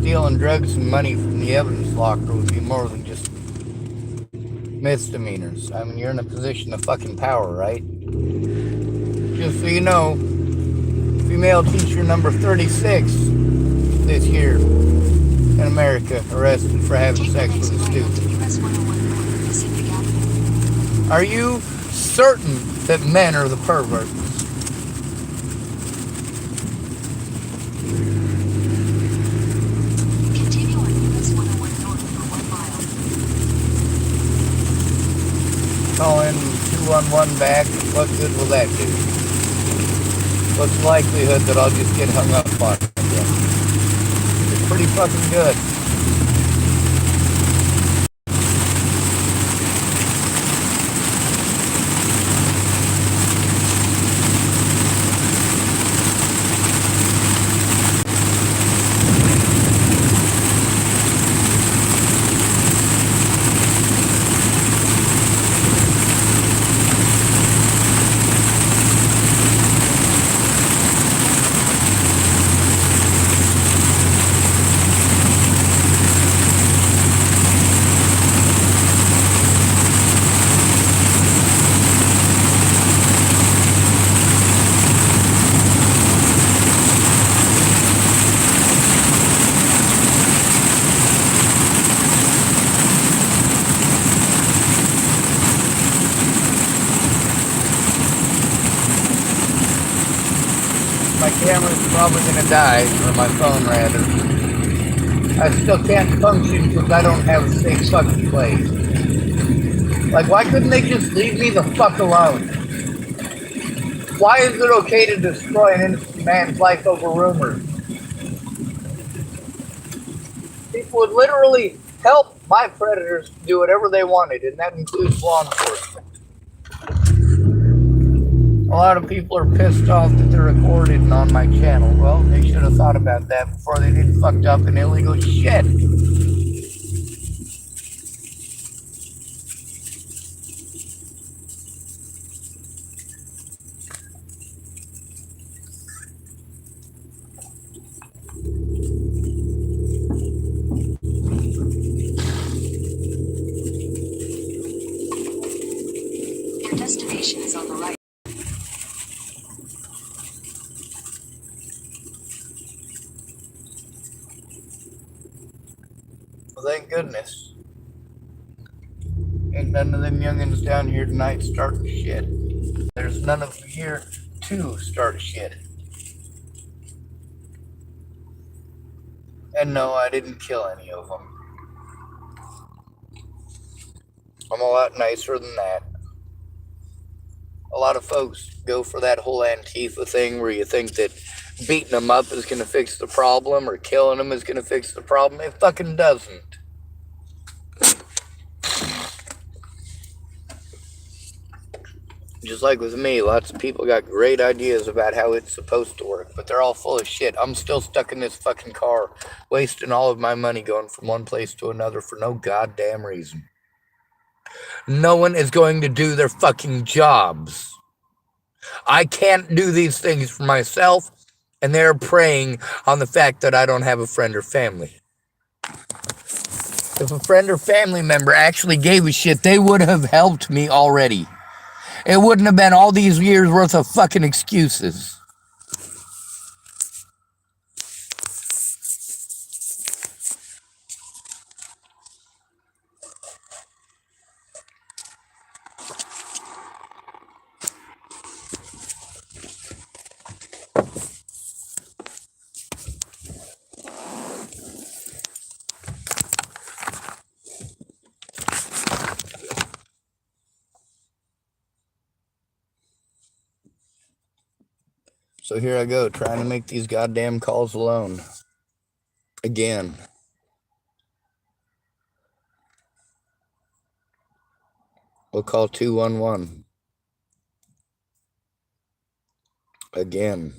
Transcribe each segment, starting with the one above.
stealing drugs and money from the evidence locker would be more than just misdemeanors. I mean, you're in a position of fucking power, right? Just so you know, female teacher number 36 this year in America arrested for having sex with a student. Are you certain that men are the perverts? Continue on US 101 north for 1 mile. Calling 211 back, what good will that do? What's the likelihood that I'll just get hung up on again? It's pretty fucking good. My camera's probably gonna die, or my phone rather. I still can't function because I don't have a safe fucking place. Like, why couldn't they just leave me the fuck alone? Why is it okay to destroy an innocent man's life over rumors? People would literally help my predators do whatever they wanted, and that includes law enforcement. A lot of people are pissed off that they're recorded and on my channel. Well, they should have thought about that before they did fucked up and illegal shit. Your destination is on the right. Well, thank goodness. Ain't none of them youngins down here tonight starting shit. There's none of them here to start shit. And no, I didn't kill any of them. I'm a lot nicer than that. A lot of folks go for that whole Antifa thing where you think that beating them up is going to fix the problem or killing them is going to fix the problem. It fucking doesn't. Just like with me, lots of people got great ideas about how it's supposed to work, but they're all full of shit. I'm still stuck in this fucking car, wasting all of my money going from one place to another for no goddamn reason. No one is going to do their fucking jobs. I can't do these things for myself, and they're preying on the fact that I don't have a friend or family. If a friend or family member actually gave a shit, they would have helped me already. It wouldn't have been all these years worth of fucking excuses. So here I go, trying to make these goddamn calls alone. Again. We'll call 211. Again.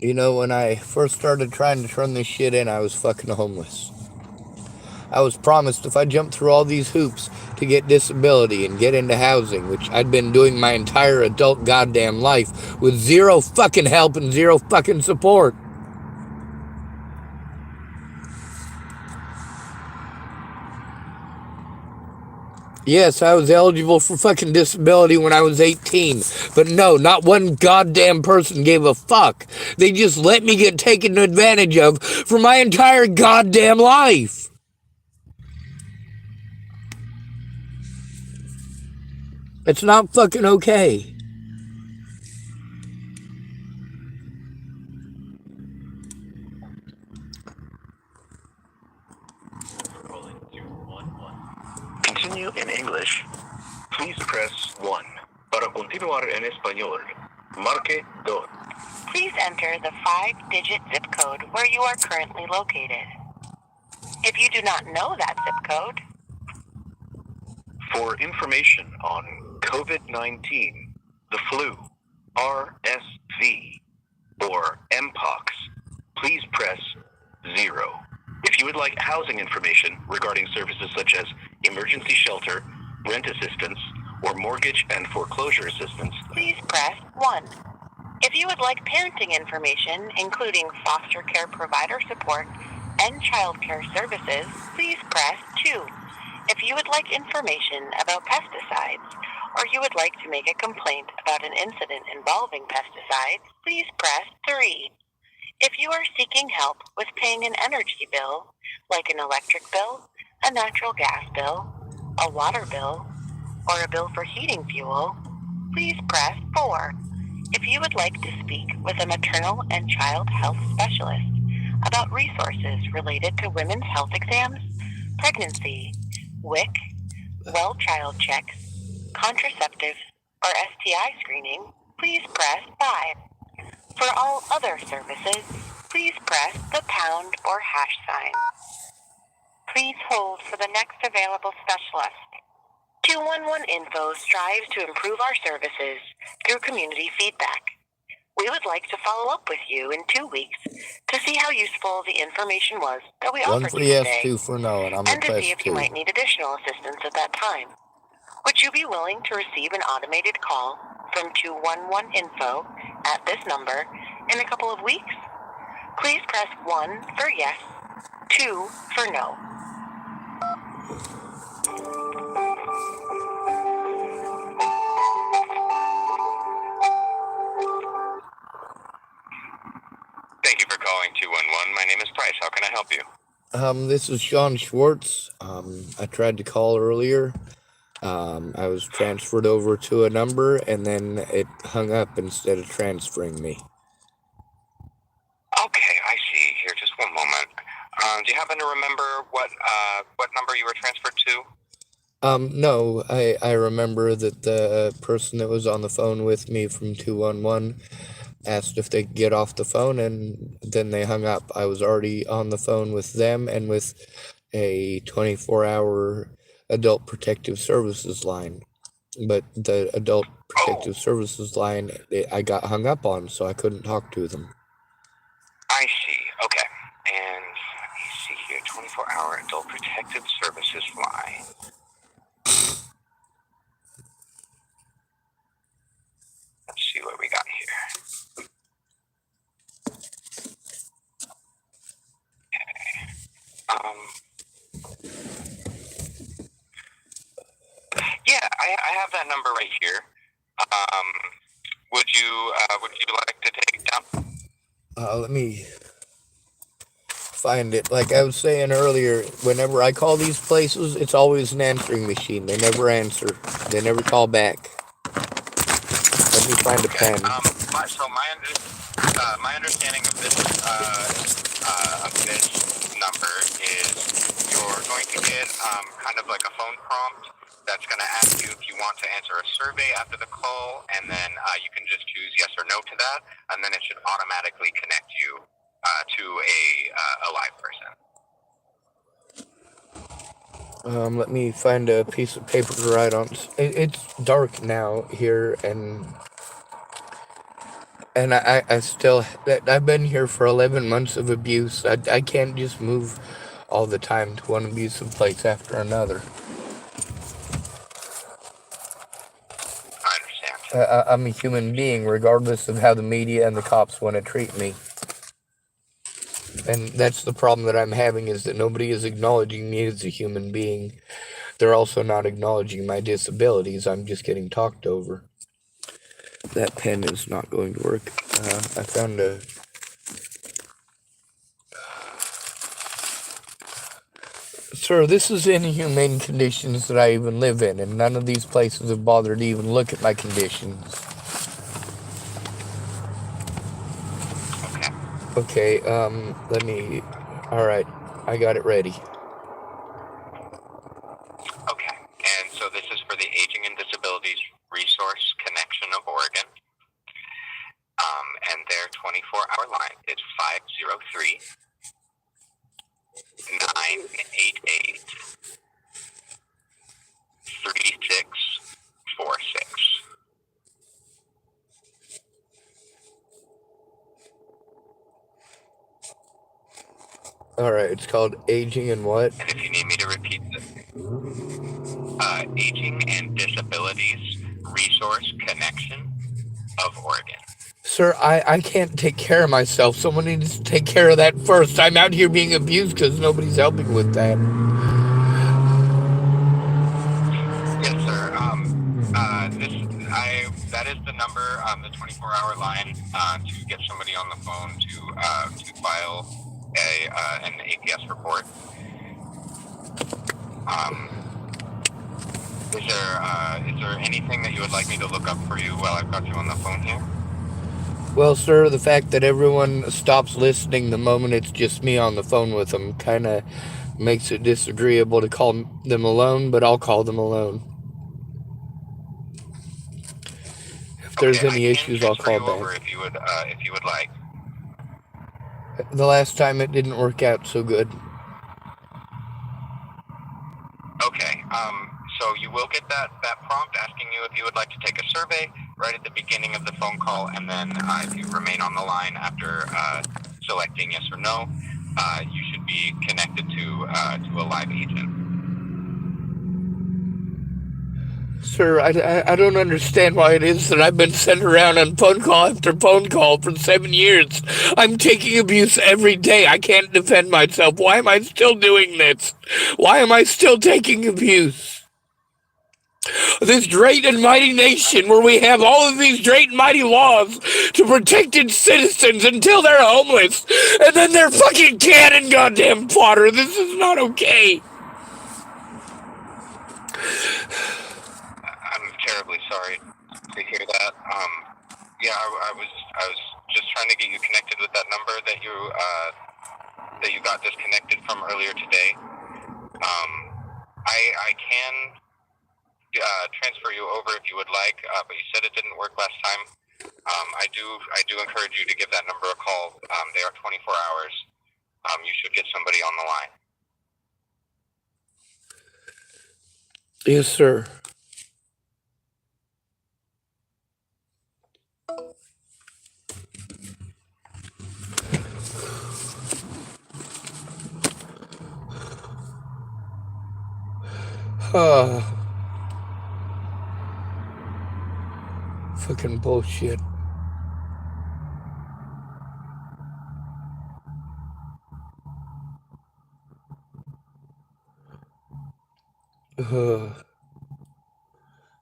You know, when I first started trying to turn this shit in, I was fucking homeless. I was promised if I jumped through all these hoops to get disability and get into housing, which I'd been doing my entire adult goddamn life with zero fucking help and zero fucking support. Yes, I was eligible for fucking disability when I was 18, but no, not one goddamn person gave a fuck. They just let me get taken advantage of for my entire goddamn life. It's not fucking okay. Continue in English. Please press 1. Para continuar en español, marque 2. Please enter the 5-digit zip code where you are currently located. If you do not know that zip code, For information on COVID-19, the flu, RSV, or Mpox, please press 0. If you would like housing information regarding services such as emergency shelter, rent assistance, or mortgage and foreclosure assistance, please press 1. If you would like parenting information, including foster care provider support and child care services, please press 2. If you would like information about pesticides, or you would like to make a complaint about an incident involving pesticides, please press 3. If you are seeking help with paying an energy bill, like an electric bill, a natural gas bill, a water bill, or a bill for heating fuel, please press 4. If you would like to speak with a maternal and child health specialist about resources related to women's health exams, pregnancy, WIC, well child checks, contraceptive, or STI screening, please press 5. For all other services, please press the pound or hash sign. Please hold for the next available specialist. 211 Info strives to improve our services through community feedback. We would like to follow up with you in 2 weeks to see how useful the information was that we 1 offered for you yes, today, 2 for no, and I'm and gonna to press see if you 2. might need additional assistance at that time. Would you be willing to receive an automated call from 211 Info at this number in a couple of weeks? Please press 1 for yes, 2 for no. Thank you for calling 211. My name is Price. How can I help you? This is Sean Schwartz. I tried to call earlier. I was transferred over to a number, and then it hung up instead of transferring me. Okay, I see. Here, just one moment. Do you happen to remember what number you were transferred to? No, I remember that the person that was on the phone with me from 211 asked if they could get off the phone, and then they hung up. I was already on the phone with them and with a 24-hour adult protective services line. But the adult protective services line, I got hung up on, so I couldn't talk to them. I see. Okay. And let me see here. 24-hour adult protective services line. Let's see what we got here. Yeah, I have that number right here. Would you like to take it down? Let me find it. Like I was saying earlier, whenever I call these places, it's always an answering machine. They never answer. They never call back. Let me find a pen. So my understanding of this number is you're going to get kind of like a phone prompt That's going to ask you if you want to answer a survey after the call, and then you can just choose yes or no to that, and then it should automatically connect you to a live person. Let me find a piece of paper to write on. It's dark now here, and I still, I've been here for 11 months of abuse. I can't just move all the time to one abusive place after another. I understand. I'm a human being, regardless of how the media and the cops want to treat me. And that's the problem that I'm having, is that nobody is acknowledging me as a human being. They're also not acknowledging my disabilities. I'm just getting talked over. That pen is not going to work. I found a... Sir, this is inhumane conditions that I even live in, and none of these places have bothered to even look at my conditions. Okay, let me... Alright, I got it ready. Okay, and so this is for the Aging and Disabilities Resource Connection of Oregon. And their 24-hour line is 503-988-3646. Alright, it's called Aging and what? And if you need me to repeat this, Aging and Disabilities Resource Connection of Oregon. Sir, I can't take care of myself. Someone needs to take care of that first. I'm out here being abused because nobody's helping with that. Yes, sir. That is the number, the 24-hour line, to get somebody on the phone to file an APS report. Is there anything that you would like me to look up for you while I've got you on the phone here? Well, sir, the fact that everyone stops listening the moment it's just me on the phone with them kind of makes it disagreeable to call them alone, but I'll call them alone. If there's any issues, I'll call back. Over if you would like. The last time it didn't work out so good. Okay, so you will get that prompt asking you if you would like to take a survey right at the beginning of the phone call, and then if you remain on the line after selecting yes or no, you should be connected to a live agent. Sir, I don't understand why it is that I've been sent around on phone call after phone call for 7 years. I'm taking abuse every day. I can't defend myself. Why am I still doing this? Why am I still taking abuse? This great and mighty nation where we have all of these great and mighty laws to protect its citizens until they're homeless, and then they're fucking canning goddamn fodder. This is not okay. I'm terribly sorry to hear that. Yeah, I was just trying to get you connected with that number that you got disconnected from earlier today. I can transfer you over if you would like, but you said it didn't work last time. I do encourage you to give that number a call. They are 24 hours. You should get somebody on the line. Yes, sir. Fucking bullshit.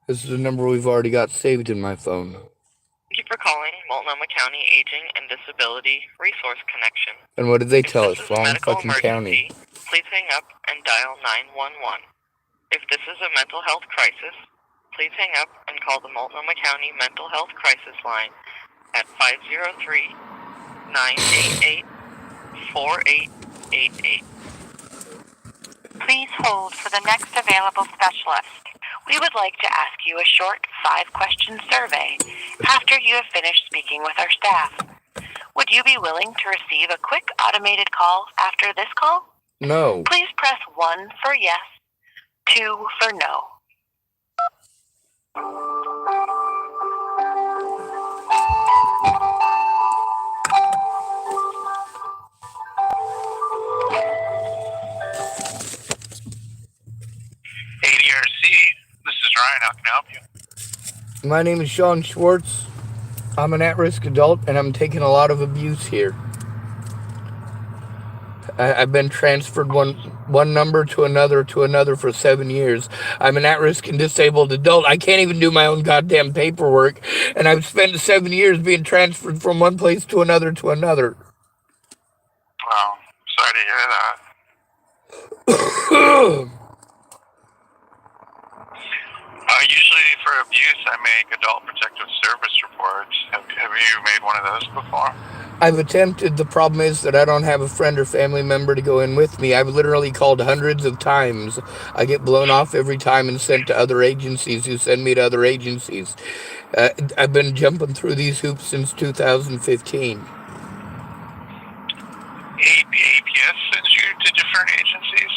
This is a number we've already got saved in my phone. Thank you for calling Multnomah County Aging and Disability Resource Connection. And what did they tell If us? this is a Wrong medical fucking emergency, county. please hang up and dial 911. If this is a mental health crisis, please hang up and call the Multnomah County Mental Health Crisis Line at 503-988-4888. Please hold for the next available specialist. We would like to ask you a short 5-question survey after you have finished speaking with our staff. Would you be willing to receive a quick automated call after this call? No. Please press 1 for yes, 2 for no. ADRC, this is Ryan. How can I help you? My name is Sean Schwartz. I'm an at-risk adult, and I'm taking a lot of abuse here. I've been transferred one number to another for 7 years. I'm an at-risk and disabled adult. I can't even do my own goddamn paperwork, and I've spent 7 years being transferred from one place to another. Well, sorry to hear that. Usually for abuse, I make adult protective service reports. Have you made one of those before? I've attempted. The problem is that I don't have a friend or family member to go in with me. I've literally called hundreds of times. I get blown off every time and sent to other agencies who send me to other agencies. I've been jumping through these hoops since 2015. APS sends you to different agencies?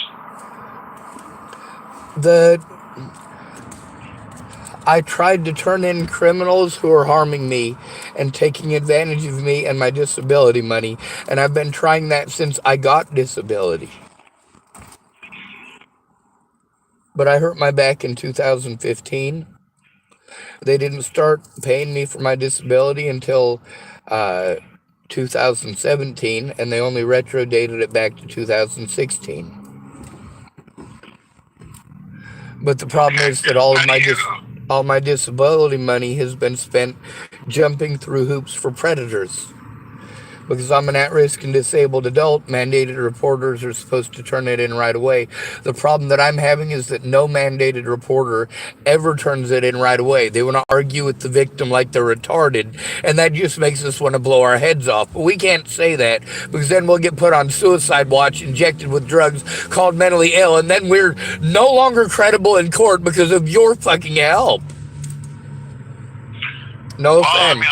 I tried to turn in criminals who are harming me and taking advantage of me and my disability money, and I've been trying that since I got disability. But I hurt my back in 2015. They didn't start paying me for my disability until 2017, and they only retro dated it back to 2016. But the problem is that all my disability money has been spent jumping through hoops for predators. Because I'm an at-risk and disabled adult, mandated reporters are supposed to turn it in right away. The problem that I'm having is that no mandated reporter ever turns it in right away. They want to argue with the victim like they're retarded, and that just makes us want to blow our heads off. But we can't say that, because then we'll get put on suicide watch, injected with drugs, called mentally ill, and then we're no longer credible in court because of your fucking help. No offense. Well, I mean,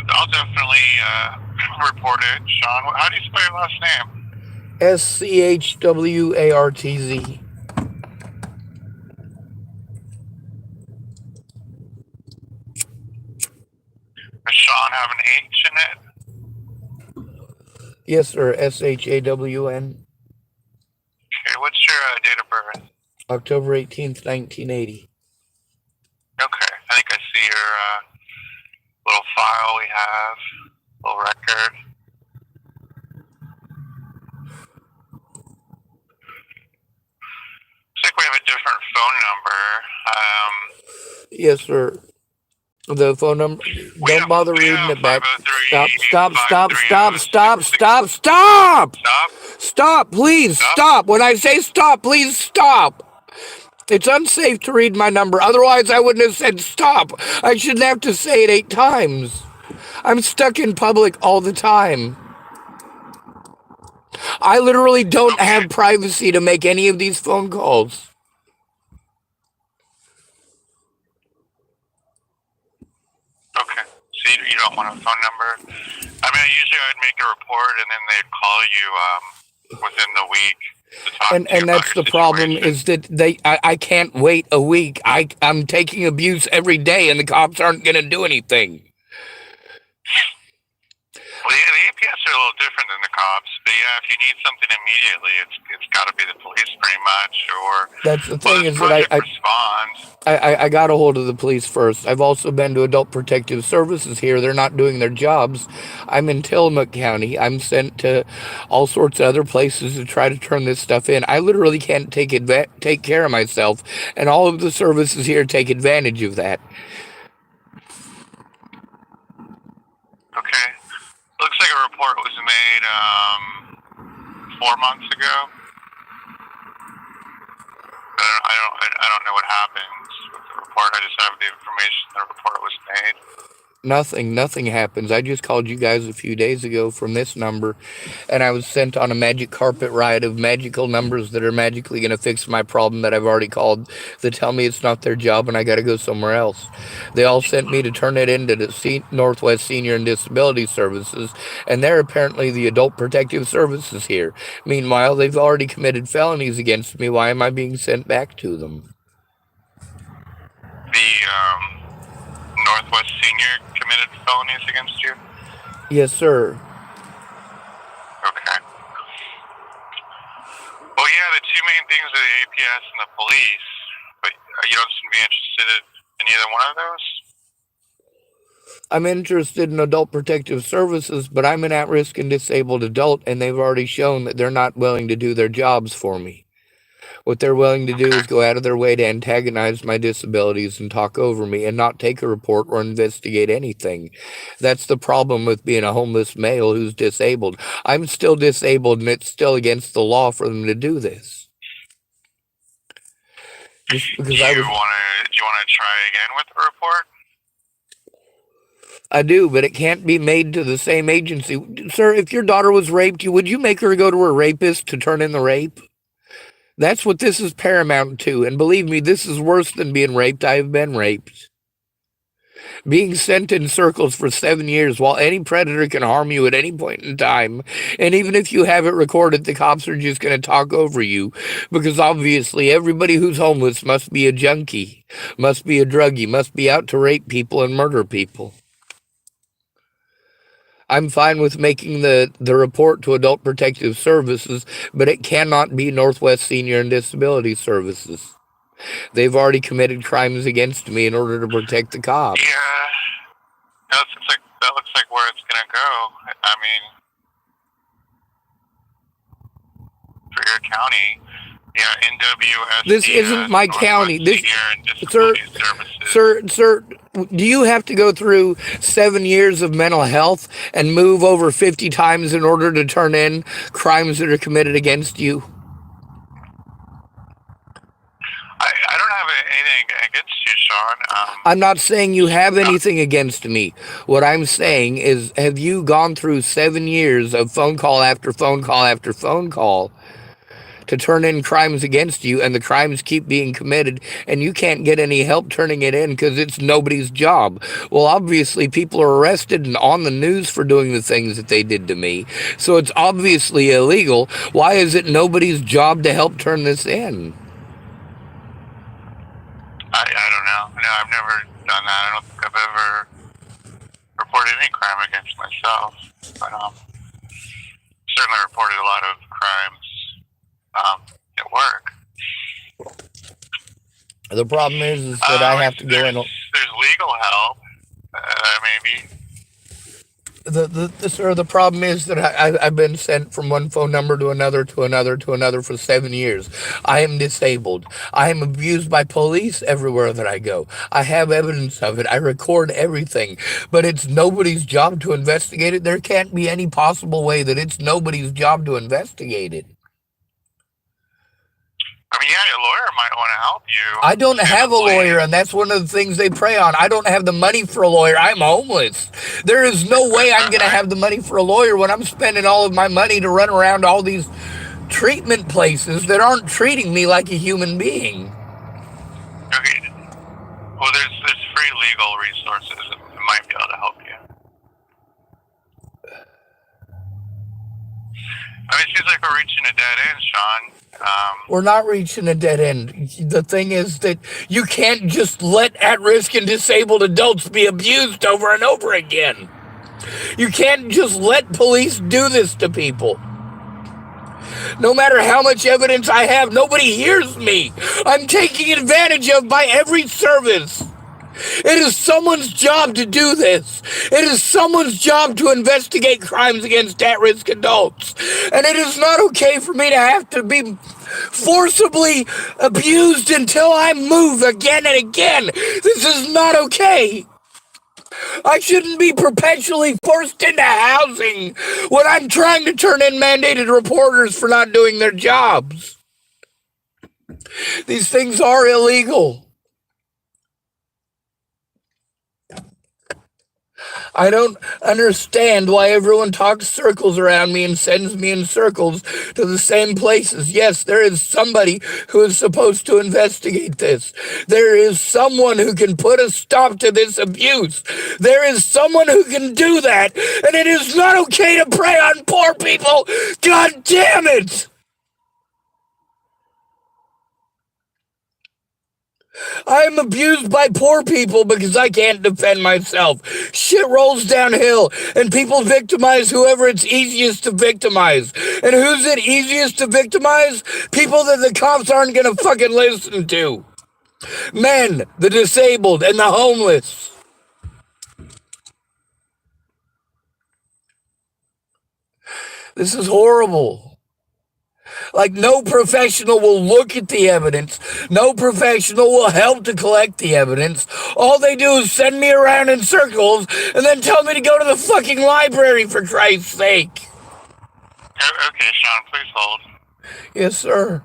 I'll definitely report it, Sean. How do you spell your last name? SCHWARTZ. Does Sean have an H in it? Yes, sir. SHAWN. Okay, what's your date of birth? October 18th, 1980. Okay, I think I see your little file we have, little record. Looks like we have a different phone number. Yes, sir. The phone number. Don't bother reading it back. Stop, please, stop. When I say stop, please stop. It's unsafe to read my number. Otherwise, I wouldn't have said stop. I shouldn't have to say it 8 times. I'm stuck in public all the time. I literally don't have privacy to make any of these phone calls. Okay, so you don't want a phone number? I mean, usually I'd make a report and then they'd call you within the week. And that's the problem, is that I can't wait a week. I'm taking abuse every day, and the cops aren't going to do anything. Well, yeah, the APS are a little different than the cops. But yeah, if you need something immediately, it's got to be the police pretty much, or that's the thing, is that I got a hold of the police first. I've also been to Adult Protective Services here. They're not doing their jobs. I'm in Tillamook County. I'm sent to all sorts of other places to try to turn this stuff in. I literally can't take care of myself, and all of the services here take advantage of that. Okay. Looks like a report was made 4 months ago. I don't know what happens with the report. I just have the information the report was made. Nothing happens. I just called you guys a few days ago from this number, and I was sent on a magic carpet ride of magical numbers that are magically going to fix my problem that I've already called, that tell me it's not their job and I got to go somewhere else. They all sent me to turn it into the Northwest Senior and Disability Services, and they're apparently the Adult Protective Services here. Meanwhile, they've already committed felonies against me. Why am I being sent back to them? The Northwest Senior committed felonies against you? Yes, sir. Okay. Well, yeah, the two main things are the APS and the police, but you don't seem to be interested in either one of those? I'm interested in Adult Protective Services, but I'm an at-risk and disabled adult, and they've already shown that they're not willing to do their jobs for me. What they're willing to do is go out of their way to antagonize my disabilities and talk over me and not take a report or investigate anything. That's the problem with being a homeless male who's disabled. I'm still disabled, and it's still against the law for them to do this. Just because do you want to try again with the report? I do, but it can't be made to the same agency. Sir, if your daughter was raped, would you make her go to her rapist to turn in the rape? That's what this is paramount to, and believe me, this is worse than being raped. I have been raped. Being sent in circles for 7 years while any predator can harm you at any point in time, and even if you have it recorded, the cops are just going to talk over you, because obviously everybody who's homeless must be a junkie, must be a druggie, must be out to rape people and murder people. I'm fine with making the report to Adult Protective Services, but it cannot be Northwest Senior and Disability Services. They've already committed crimes against me in order to protect the cops. Yeah, that looks like where it's gonna go. I mean, for your county, yeah, NWS. This isn't my county. This, sir, do you have to go through 7 years of mental health and move over 50 times in order to turn in crimes that are committed against you? I don't have anything against you, Sean. I'm not saying you have anything against me. What I'm saying is, have you gone through 7 years of phone call after phone call after phone call to turn in crimes against you, and the crimes keep being committed, and you can't get any help turning it in because it's nobody's job? Well, obviously, people are arrested and on the news for doing the things that they did to me, so it's obviously illegal. Why is it nobody's job to help turn this in? I don't know. No, I've never done that. I don't think I've ever reported any crime against myself. But certainly reported a lot of crimes at work. The problem is that I have to go in. There's legal help, maybe. The problem is that I've been sent from one phone number to another for 7 years. I am disabled. I am abused by police everywhere that I go. I have evidence of it. I record everything. But it's nobody's job to investigate it. There can't be any possible way that it's nobody's job to investigate it. I mean, yeah, your lawyer might want to help you. I don't have a lawyer, and that's one of the things they prey on. I don't have the money for a lawyer. I'm homeless. There is no way I'm going to have the money for a lawyer when I'm spending all of my money to run around all these treatment places that aren't treating me like a human being. Okay. Well, there's free legal resources that might be able to help you. I mean, it seems like we're reaching a dead end, Sean. We're not reaching a dead end. The thing is that you can't just let at-risk and disabled adults be abused over and over again. You can't just let police do this to people. No matter how much evidence I have, nobody hears me. I'm taken advantage of by every service. It is someone's job to do this. It is someone's job to investigate crimes against at-risk adults. And it is not okay for me to have to be forcibly abused until I move again and again. This is not okay. I shouldn't be perpetually forced into housing when I'm trying to turn in mandated reporters for not doing their jobs. These things are illegal. I don't understand why everyone talks circles around me and sends me in circles to the same places. Yes, there is somebody who is supposed to investigate this. There is someone who can put a stop to this abuse. There is someone who can do that, and it is not okay to prey on poor people. God damn it! I am abused by poor people because I can't defend myself. Shit rolls downhill, and people victimize whoever it's easiest to victimize. And who's it easiest to victimize? People that the cops aren't gonna fucking listen to. Men, the disabled, and the homeless. This is horrible. Like, no professional will look at the evidence. No professional will help to collect the evidence. All they do is send me around in circles and then tell me to go to the fucking library, for Christ's sake. Okay, Sean, please hold. Yes, sir.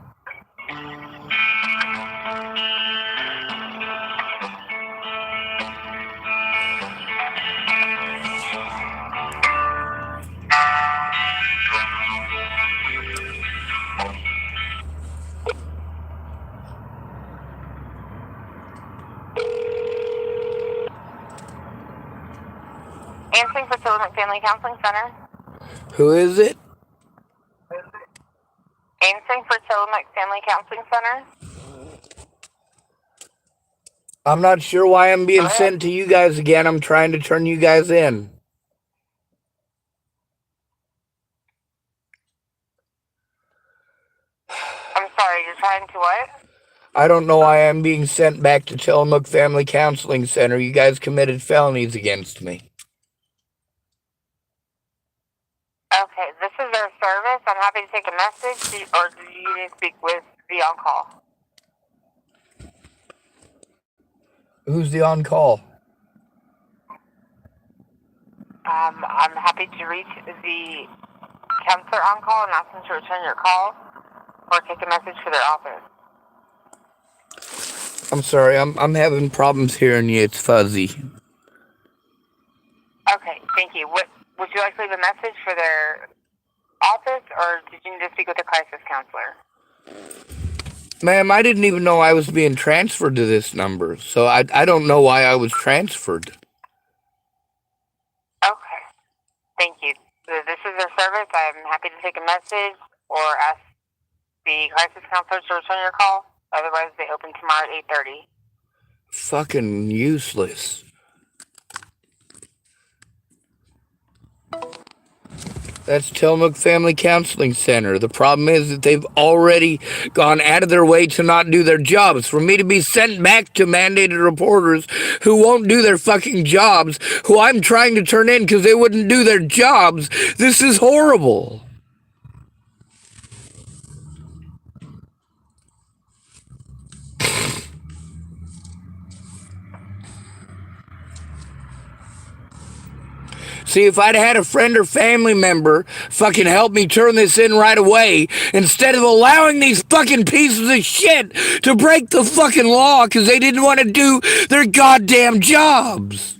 Answering for Tillamook Family Counseling Center. Who is it? Answering for Tillamook Family Counseling Center. I'm not sure why I'm being sent to you guys again. I'm trying to turn you guys in. I'm sorry, you're trying to what? I don't know why I'm being sent back to Tillamook Family Counseling Center. You guys committed felonies against me. Okay, this is their service. I'm happy to take a message, or do you need to speak with the on-call? Who's the on-call? I'm happy to reach the counselor on-call and ask them to return your call, or take a message for their office. I'm sorry, I'm having problems hearing you. It's fuzzy. Okay, thank you. Would you like to leave a message for their office, or did you need to speak with a crisis counselor? Ma'am, I didn't even know I was being transferred to this number, so I don't know why I was transferred. Okay, thank you. This is their service. I'm happy to take a message or ask the crisis counselor to return your call. Otherwise, they open tomorrow at 8:30. Fucking useless. That's Tillamook Family Counseling Center. The problem is that they've already gone out of their way to not do their jobs. For me to be sent back to mandated reporters who won't do their fucking jobs, who I'm trying to turn in because they wouldn't do their jobs, this is horrible. See, if I'd had a friend or family member fucking help me turn this in right away, instead of allowing these fucking pieces of shit to break the fucking law because they didn't want to do their goddamn jobs.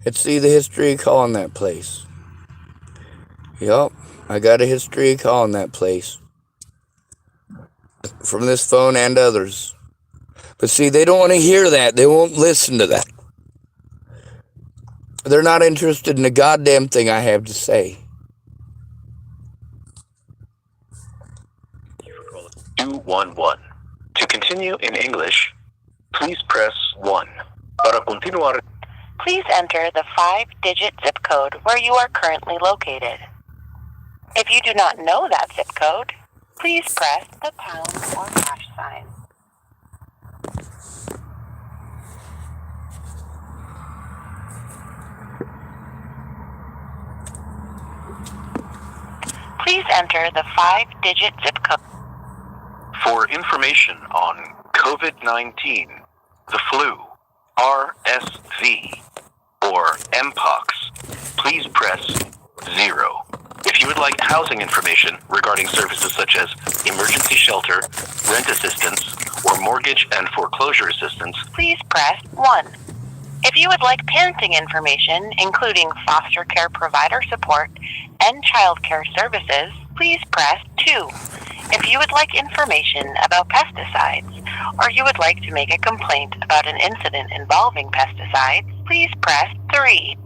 Let's see the history of calling that place. Yup, I got a history of calling that place. From this phone and others. But see, they don't want to hear that. They won't listen to that. They're not interested in the goddamn thing I have to say. 211. To continue in English, please press 1. Para continuar. Please enter the 5-digit zip code where you are currently located. If you do not know that zip code, please press the pound or hash sign. Please enter the 5-digit zip code. For information on COVID-19, the flu, RSV, or Mpox, please press 0. If you would like housing information regarding services such as emergency shelter, rent assistance, or mortgage and foreclosure assistance, Please press 1. If you would like parenting information, including foster care provider support and child care services, please press 2. If you would like information about pesticides, or you would like to make a complaint about an incident involving pesticides, please press 3.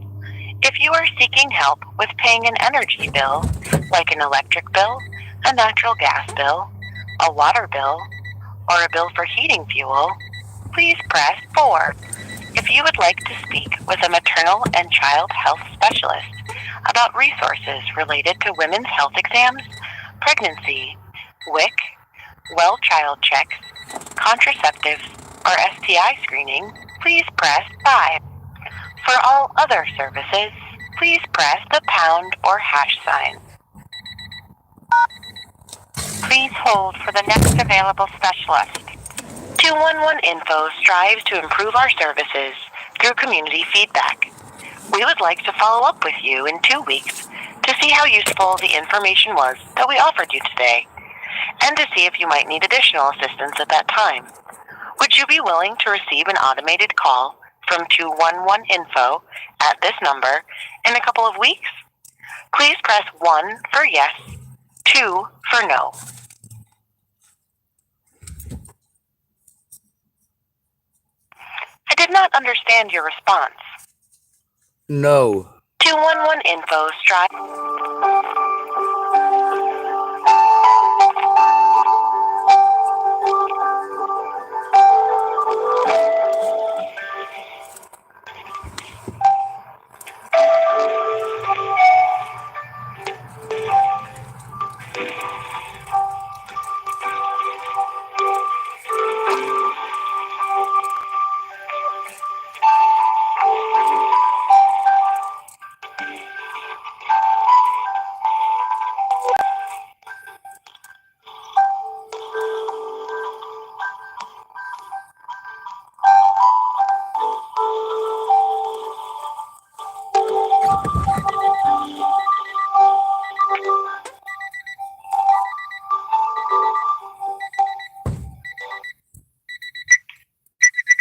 If you are seeking help with paying an energy bill, like an electric bill, a natural gas bill, a water bill, or a bill for heating fuel, please press 4. If you would like to speak with a maternal and child health specialist about resources related to women's health exams, pregnancy, WIC, well child checks, contraceptives, or STI screening, please press 5. For all other services, please press the pound or hash sign. Please hold for the next available specialist. 211 Info strives to improve our services through community feedback. We would like to follow up with you in 2 weeks to see how useful the information was that we offered you today, and to see if you might need additional assistance at that time. Would you be willing to receive an automated call from 211 Info at this number in a couple of weeks? Please press 1 for yes, 2 for no. I did not understand your response. No. 211 Info strive.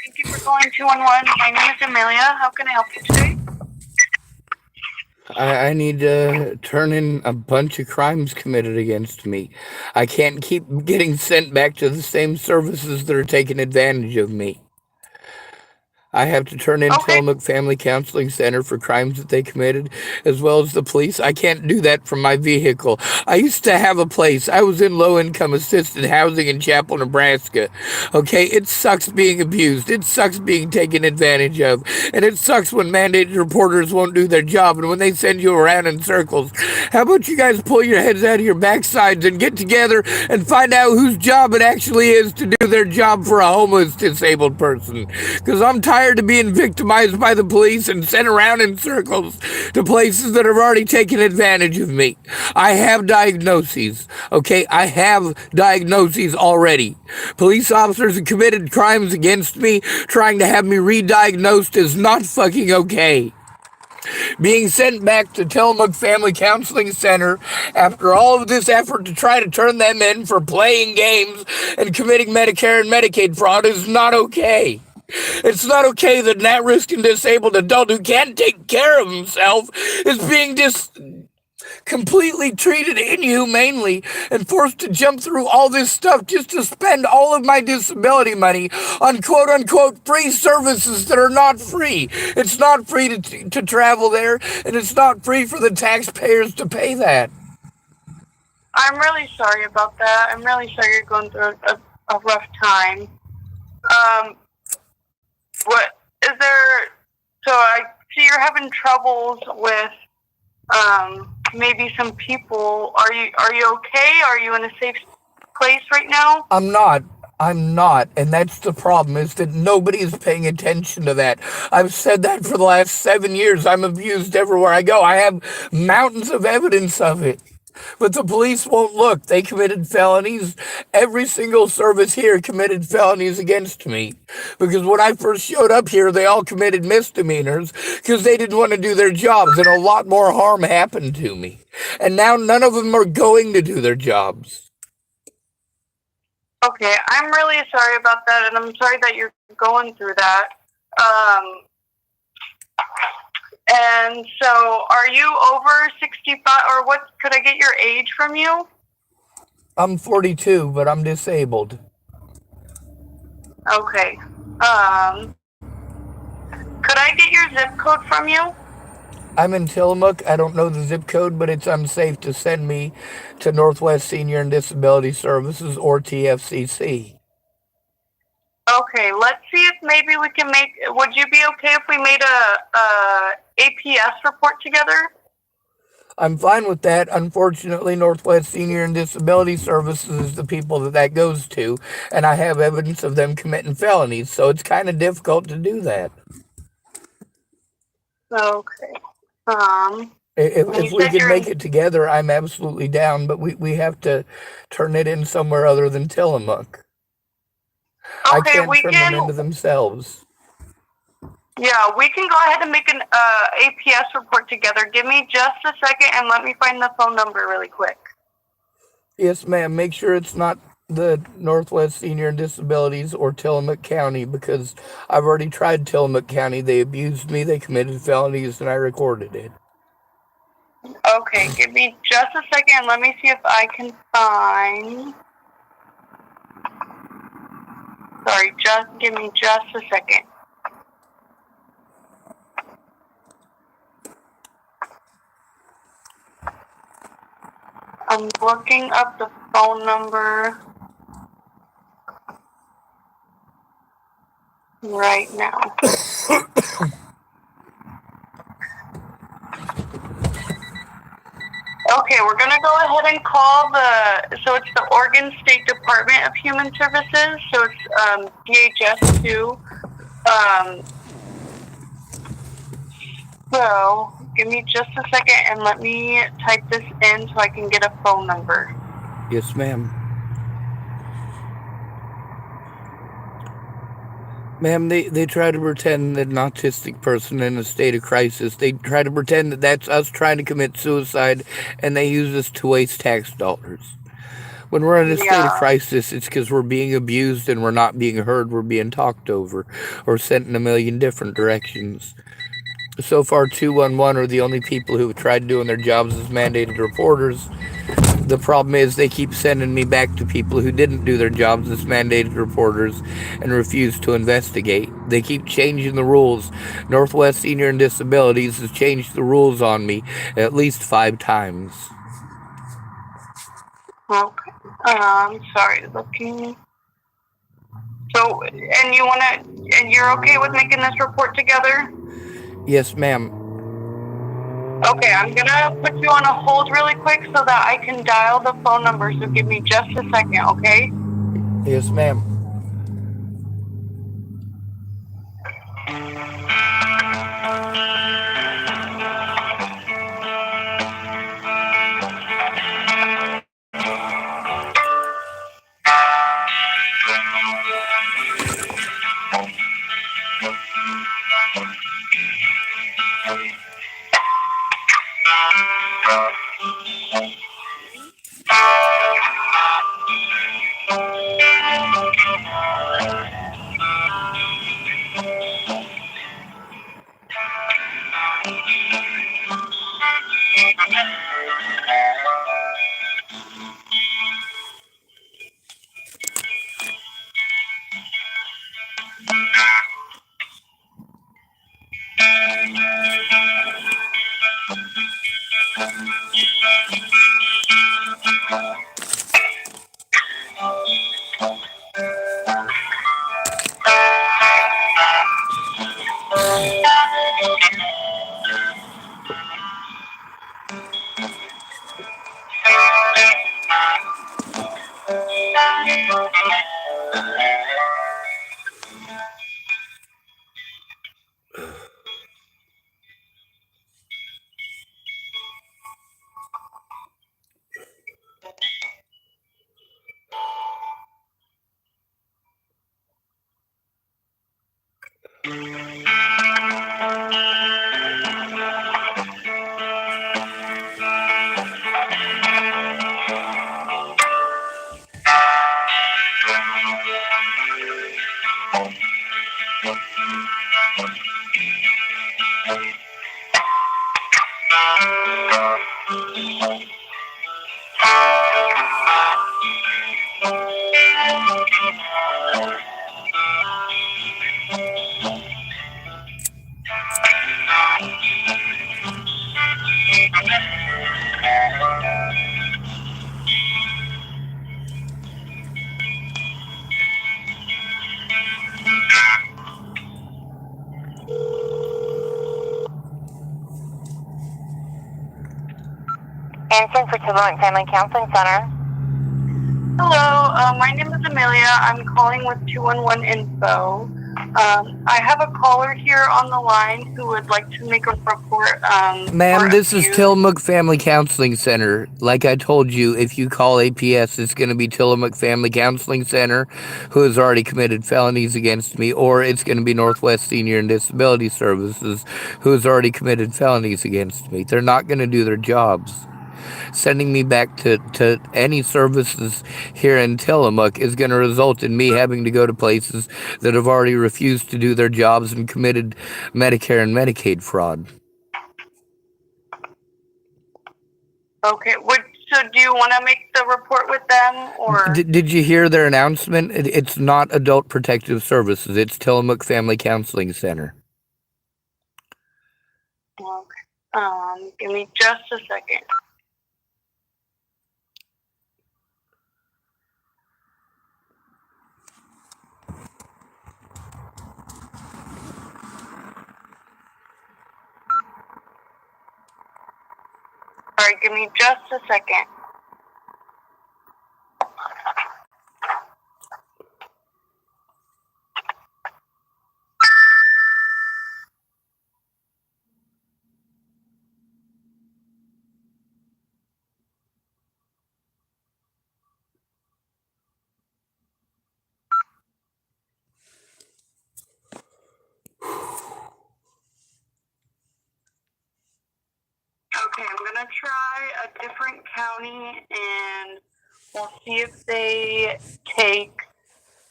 Thank you for calling 211. My name is Amelia. How can I help you today? I need to turn in a bunch of crimes committed against me. I can't keep getting sent back to the same services that are taking advantage of me. I have to turn in Okay. Tillamook Family Counseling Center for crimes that they committed, as well as the police. I can't do that from my vehicle. I used to have a place. I was in low-income assisted housing in Chapel, Nebraska. Okay, it sucks being abused. It sucks being taken advantage of. And it sucks when mandated reporters won't do their job and when they send you around in circles. How about you guys pull your heads out of your backsides and get together and find out whose job it actually is to do their job for a homeless, disabled person? Because I'm tired of being victimized by the police and sent around in circles to places that have already taken advantage of me. I have diagnoses, okay? I have diagnoses already. Police officers have committed crimes against me. Trying to have me re-diagnosed is not fucking okay. Being sent back to Tillamook Family Counseling Center after all of this effort to try to turn them in for playing games and committing Medicare and Medicaid fraud is not okay. It's not okay that an at-risk and disabled adult who can't take care of himself is being completely treated inhumanely and forced to jump through all this stuff just to spend all of my disability money on quote-unquote free services that are not free. It's not free to travel there, and it's not free for the taxpayers to pay that. I'm really sorry about that. I'm really sorry you're going through a rough time. What is there? So I see you're having troubles with maybe some people. Are you okay? Are you in a safe place right now? I'm not, and that's the problem, is that nobody is paying attention to that. I've said that for the last 7 years. I'm abused everywhere I go. I have mountains of evidence of it. But the police won't look. They committed felonies. Every single service here committed felonies against me. Because when I first showed up here, they all committed misdemeanors because they didn't want to do their jobs, and a lot more harm happened to me. And now none of them are going to do their jobs. Okay, I'm really sorry about that, and I'm sorry that you're going through that. And so, are you over 65, or what? Could I get your age from you? I'm 42, but I'm disabled. Okay. Could I get your zip code from you? I'm in Tillamook. I don't know the zip code, but it's unsafe to send me to Northwest Senior and Disability Services or TFCC. Okay, let's see if maybe we can make. Would you be okay if we made a APS report together? I'm fine with that. Unfortunately, Northwest Senior and Disability Services is the people that goes to, and I have evidence of them committing felonies, so it's kind of difficult to do that. Okay. If we can make it together, I'm absolutely down, but we have to turn it in somewhere other than Tillamook. Okay, I can't turn them into themselves. Yeah, we can go ahead and make an APS report together. Give me just a second and let me find the phone number really quick. Yes, ma'am. Make sure it's not the Northwest Senior and Disabilities or Tillamook County, because I've already tried Tillamook County. They abused me, they committed felonies, and I recorded it. Okay, give me just a second and let me see if I can find... Sorry, just give me just a second. I'm looking up the phone number right now. Okay, we're going to go ahead and call so it's the Oregon State Department of Human Services, so it's DHS2. So, give me just a second and let me type this in so I can get a phone number. Yes, ma'am. Ma'am, they try to pretend that an autistic person in a state of crisis, they try to pretend that that's us trying to commit suicide, and they use us to waste tax dollars. When we're in a state of crisis, it's because we're being abused and we're not being heard, we're being talked over or sent in a million different directions. So far, 211 are the only people who have tried doing their jobs as mandated reporters. The problem is they keep sending me back to people who didn't do their jobs as mandated reporters and refuse to investigate. They keep changing the rules. Northwest Senior and Disabilities has changed the rules on me at least 5 times. Okay. Sorry, looking. So, and you're okay with making this report together? Yes, ma'am. Okay, I'm gonna put you on a hold really quick so that I can dial the phone number, so give me just a second, okay? Yes, ma'am. Answering for Tillamook Family Counseling Center. Hello, my name is Amelia. I'm calling with 211 Info. I have a caller here on the line who would like to make a report. Ma'am, for this is abuse. Tillamook Family Counseling Center. Like I told you, if you call APS, it's going to be Tillamook Family Counseling Center, who has already committed felonies against me, or it's going to be Northwest Senior and Disability Services, who has already committed felonies against me. They're not going to do their jobs. Sending me back to any services here in Tillamook is going to result in me having to go to places that have already refused to do their jobs and committed Medicare and Medicaid fraud. Okay, so do you want to make the report with them, or? Did you hear their announcement? It's not Adult Protective Services. It's Tillamook Family Counseling Center. Okay. Give me just a second. Sorry, give me just a second. Okay, I'm gonna try a different county, and we'll see if they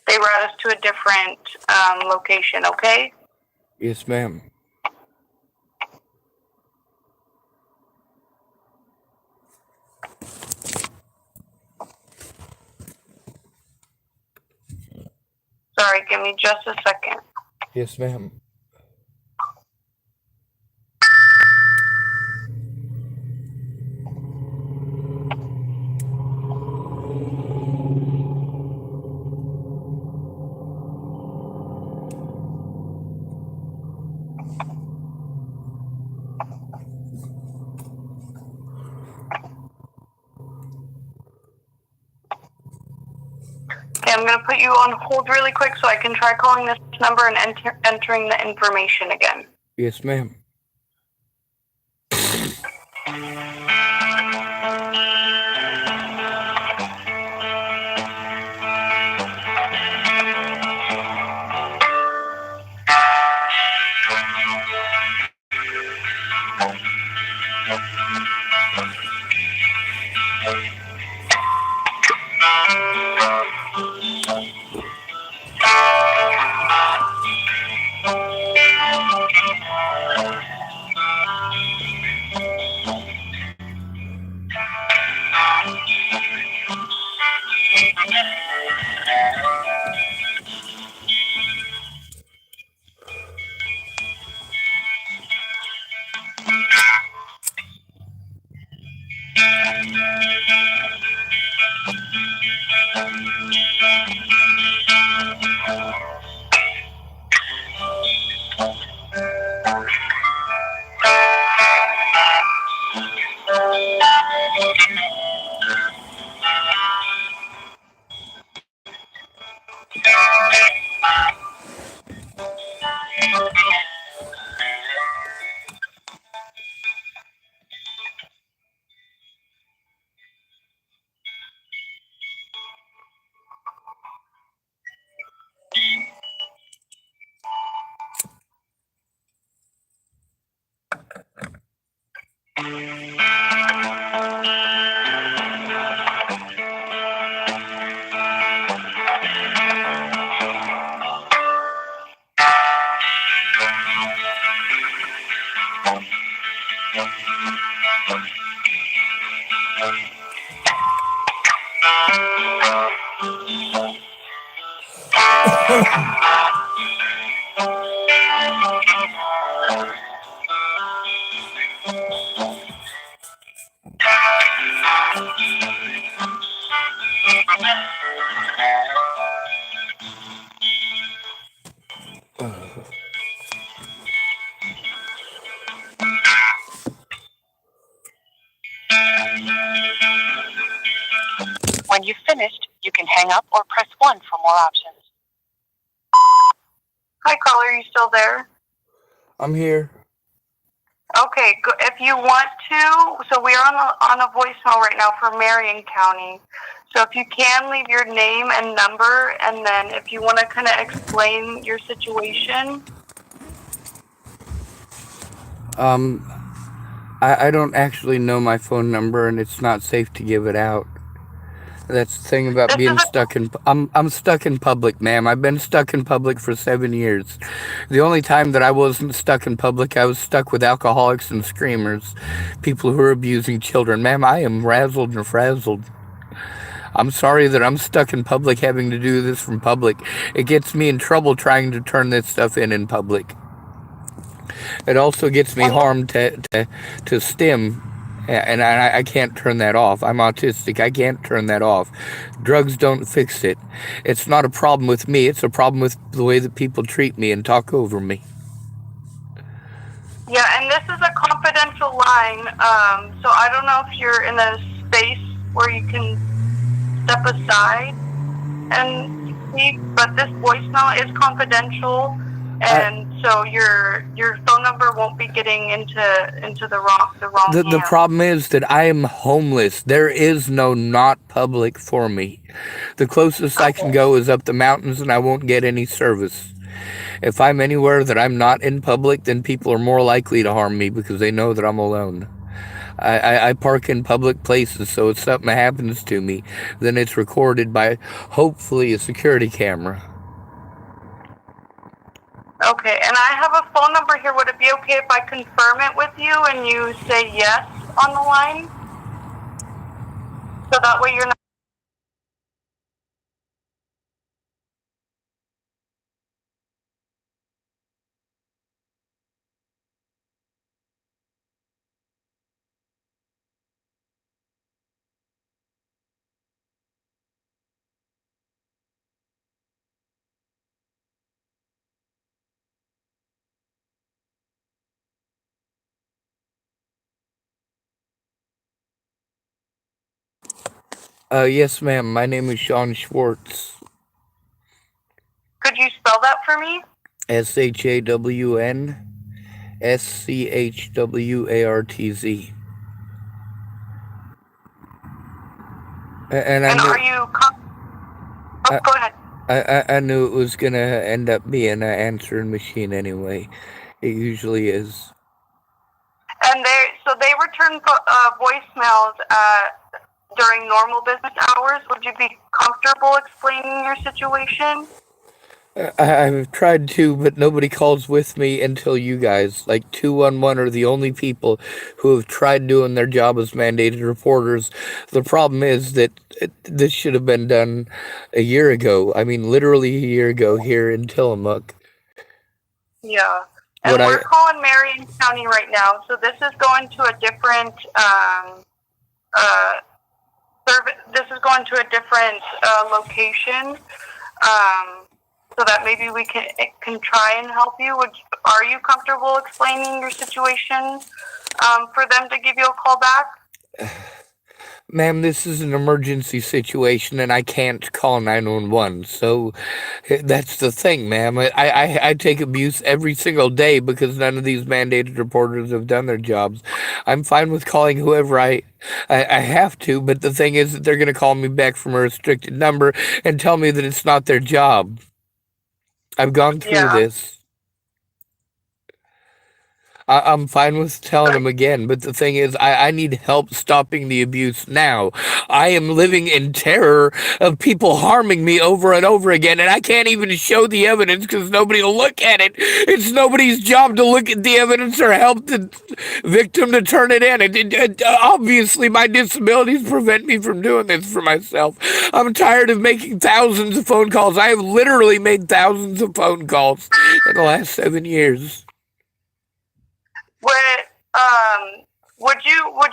route us to a different location. Okay. Yes, ma'am. Sorry, give me just a second. Yes, ma'am. Okay, I'm gonna put you on hold really quick so I can try calling this number and entering the information again. Yes, ma'am. When you've finished, you can hang up or press 1 for more options. Hi, caller. Are you still there? I'm here. Okay, if you want to, so we are on a voicemail right now for Marion County. So if you can leave your name and number, and then if you want to kind of explain your situation. I don't actually know my phone number, and it's not safe to give it out. That's the thing about being stuck in. I'm stuck in public, ma'am. I've been stuck in public for 7 years. The only time that I wasn't stuck in public, I was stuck with alcoholics and screamers, people who are abusing children. Ma'am, I am razzled and frazzled. I'm sorry that I'm stuck in public, having to do this from public. It gets me in trouble trying to turn this stuff in public. It also gets me harmed to STEM. And I can't turn that off. I'm autistic. I can't turn that off. Drugs don't fix it. It's not a problem with me. It's a problem with the way that people treat me and talk over me. Yeah, and this is a confidential line, so I don't know if you're in a space where you can step aside and speak, but this voicemail is confidential, and so your phone number won't be getting into the wrong The problem is that I am homeless. There is no not public for me. The closest I can go is up the mountains, and I won't get any service. If I'm anywhere that I'm not in public, then people are more likely to harm me because they know that I'm alone. I park in public places, so if something happens to me, then it's recorded by, hopefully, a security camera. Okay, and I have a phone number here. Would it be okay if I confirm it with you and you say yes on the line? So that way you're not... Yes, ma'am. My name is Sean Schwartz. Could you spell that for me? SHAWNSCHWARTZ. And are you... go ahead. I knew it was going to end up being an answering machine anyway. It usually is. And they return voicemails during normal business hours. Would you be comfortable explaining your situation? I've tried to, but nobody calls with me until you guys. Like 211 are the only people who have tried doing their job as mandated reporters. The problem is that this should have been done a year ago. I mean, literally a year ago here in Tillamook. Yeah. And we're calling Marion County right now, so this is going to a different service. This is going to a different location, so that maybe we can try and help you. Are you comfortable explaining your situation for them to give you a call back? Ma'am, this is an emergency situation, and I can't call 911. So that's the thing, ma'am. I take abuse every single day because none of these mandated reporters have done their jobs. I'm fine with calling whoever I have to, but the thing is that they're going to call me back from a restricted number and tell me that it's not their job. I've gone through this. I'm fine with telling them again, but the thing is, I need help stopping the abuse now. I am living in terror of people harming me over and over again, and I can't even show the evidence because nobody will look at it. It's nobody's job to look at the evidence or help the victim to turn it in. Obviously, my disabilities prevent me from doing this for myself. I'm tired of making thousands of phone calls. I have literally made thousands of phone calls in the last 7 years. Would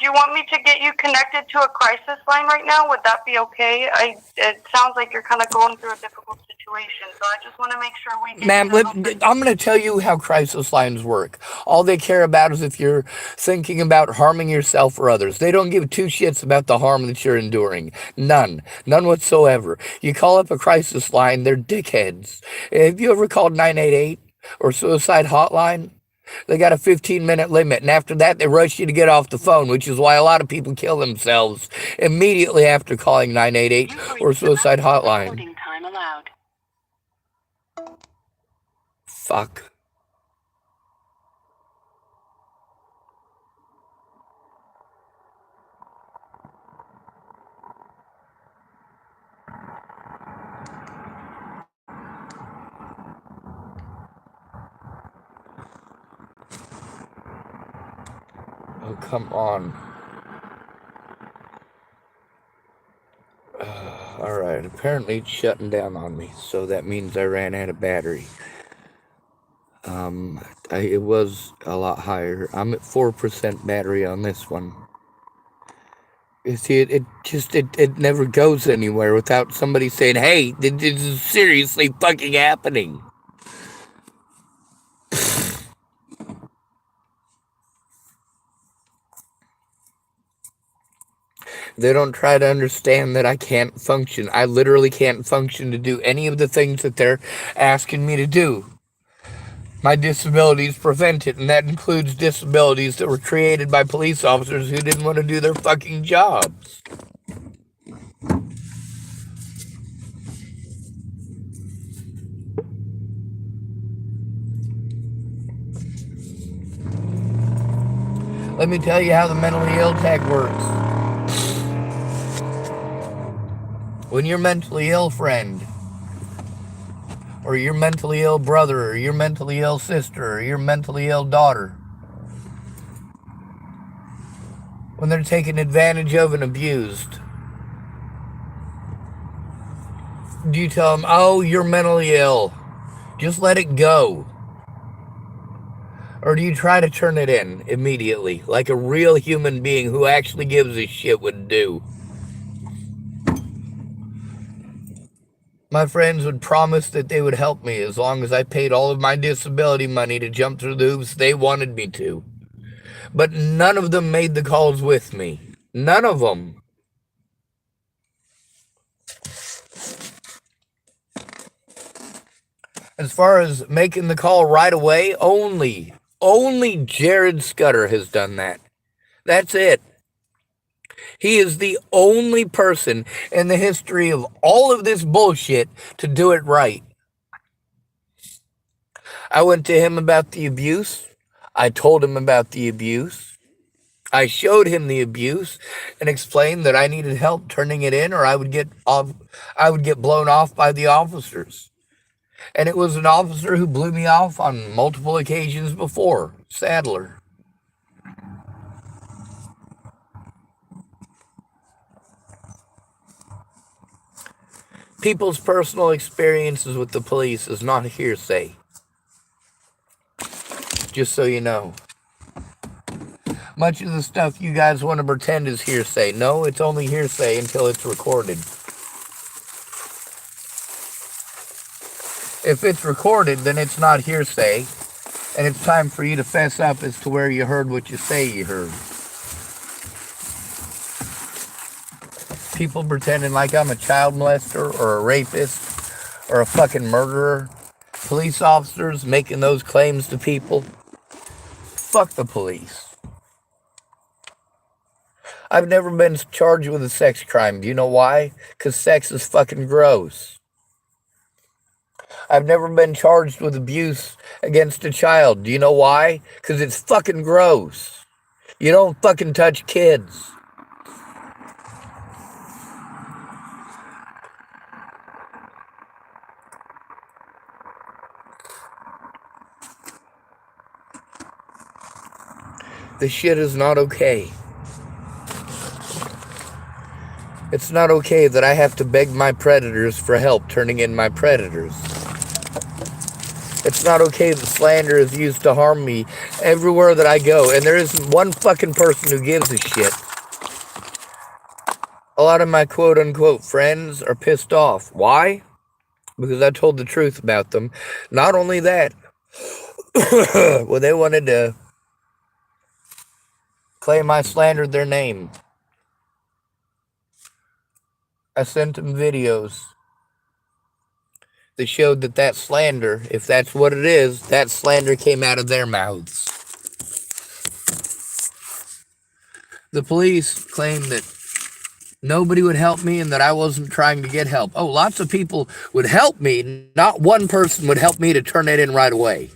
you you want me to get you connected to a crisis line right now? Would that be okay? It sounds like you're kind of going through a difficult situation, so I just want to make sure we get Ma'am, you I'm going to tell you how crisis lines work. All they care about is if you're thinking about harming yourself or others. They don't give two shits about the harm that you're enduring. None. None whatsoever. You call up a crisis line, they're dickheads. Have you ever called 988 or suicide hotline? They got a 15-minute limit, and after that, they rush you to get off the phone, which is why a lot of people kill themselves immediately after calling 988 or suicide hotline. Time allowed. Fuck. Oh, come on. Alright, apparently it's shutting down on me, so that means I ran out of battery. It was a lot higher. I'm at 4% battery on this one. You see, it never goes anywhere without somebody saying, hey, this is seriously fucking happening. They don't try to understand that I can't function. I literally can't function to do any of the things that they're asking me to do. My disabilities prevent it, and that includes disabilities that were created by police officers who didn't want to do their fucking jobs. Let me tell you how the mentally ill tag works. When your mentally ill friend, or your mentally ill brother, or your mentally ill sister, or your mentally ill daughter, when they're taken advantage of and abused, do you tell them, oh, you're mentally ill, just let it go? Or do you try to turn it in immediately, like a real human being who actually gives a shit would do? My friends would promise that they would help me as long as I paid all of my disability money to jump through the hoops they wanted me to. But none of them made the calls with me. None of them. As far as making the call right away, only Jared Scudder has done that. That's it. He is the only person in the history of all of this bullshit to do it right. I went to him about the abuse. I told him about the abuse. I showed him the abuse and explained that I needed help turning it in or I would get blown off by the officers. And it was an officer who blew me off on multiple occasions before, Sadler. People's personal experiences with the police is not hearsay. Just so you know. Much of the stuff you guys want to pretend is hearsay. No, it's only hearsay until it's recorded. If it's recorded, then it's not hearsay. And it's time for you to fess up as to where you heard what you say you heard. People pretending like I'm a child molester or a rapist or a fucking murderer. Police officers making those claims to people. Fuck the police. I've never been charged with a sex crime. Do you know why? Because sex is fucking gross. I've never been charged with abuse against a child. Do you know why? Because it's fucking gross. You don't fucking touch kids. This shit is not okay. It's not okay that I have to beg my predators for help turning in my predators. It's not okay that slander is used to harm me everywhere that I go. And there isn't one fucking person who gives a shit. A lot of my quote-unquote friends are pissed off. Why? Because I told the truth about them. Not only that, well, they wanted to claim I slandered their name. I sent them videos that showed that slander, if that's what it is, that slander came out of their mouths. The police claimed that nobody would help me and that I wasn't trying to get help. Oh, lots of people would help me. Not one person would help me to turn it in right away.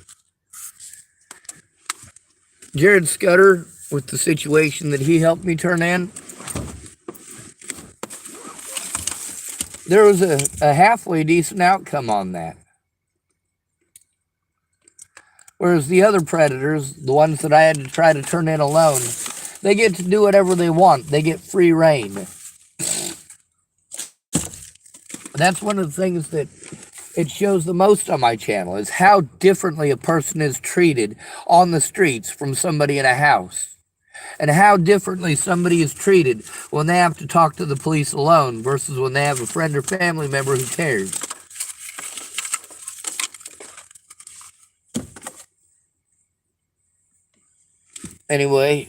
Jared Scudder, with the situation that he helped me turn in, there was a halfway decent outcome on that. Whereas the other predators, the ones that I had to try to turn in alone, they get to do whatever they want. They get free reign. That's one of the things that it shows the most on my channel, is how differently a person is treated on the streets from somebody in a house. And how differently somebody is treated when they have to talk to the police alone versus when they have a friend or family member who cares. Anyway,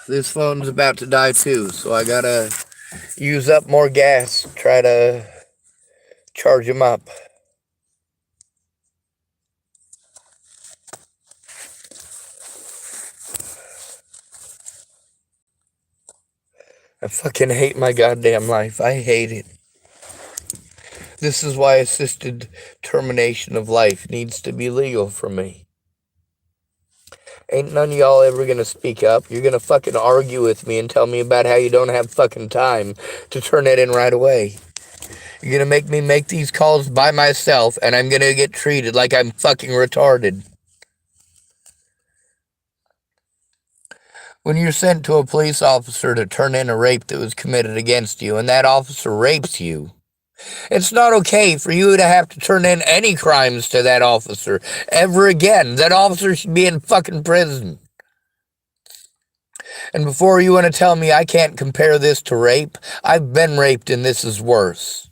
this phone's about to die too, so I gotta use up more gas, try to charge him up. I fucking hate my goddamn life. I hate it. This is why assisted termination of life needs to be legal for me. Ain't none of y'all ever gonna speak up. You're gonna fucking argue with me and tell me about how you don't have fucking time to turn it in right away. You're gonna make me make these calls by myself, and I'm gonna get treated like I'm fucking retarded. When you're sent to a police officer to turn in a rape that was committed against you, and that officer rapes you, it's not okay for you to have to turn in any crimes to that officer ever again. That officer should be in fucking prison. And before you want to tell me I can't compare this to rape, I've been raped and this is worse.